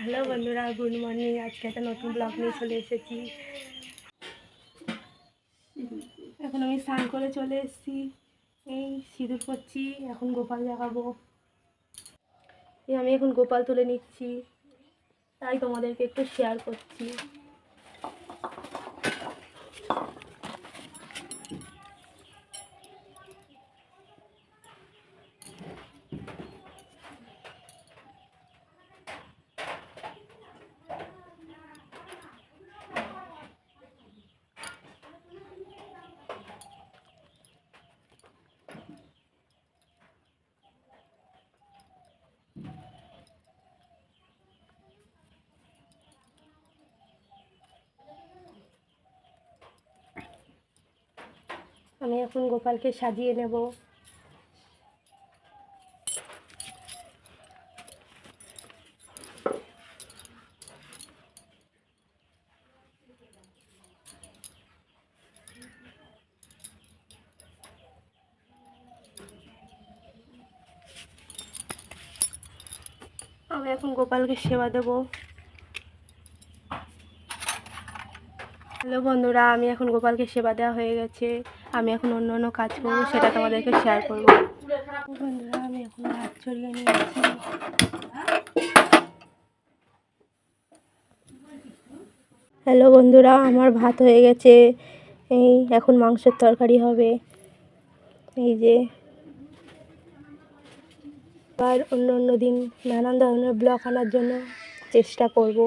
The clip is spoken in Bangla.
হ্যালো বন্ধুরা, গুড মর্নিং। আজকে একটা নতুন ব্লগ নিয়ে চলে এসেছি। এখন আমি স্নান করে চলে এসেছি, এই সিঁদুর করছি, এখন গোপাল দেখাবো। আমি এখন গোপাল তুলে নিচ্ছি, তাই তোমাদেরকে একটু শেয়ার করছি। আমি এখন গোপালকে সাজিয়ে নেব। আমি এখন গোপালকে সেবা দেব। হ্যালো বন্ধুরা, আমি এখন গোপালকে সেবা দেওয়া হয়ে গেছে। আমি এখন অন্য কাজ করবো, সেটা তোমাদেরকে শেয়ার করবো। বন্ধুরা, আমি এখন ভাত ছড়িয়ে নিয়েছি। হ্যালো বন্ধুরা, আমার ভাত হয়ে গেছে। এই এখন মাংসের তরকারি হবে। এই যে, আর অন্য দিন নানান ধরনের ব্লগ আনার জন্য চেষ্টা করব।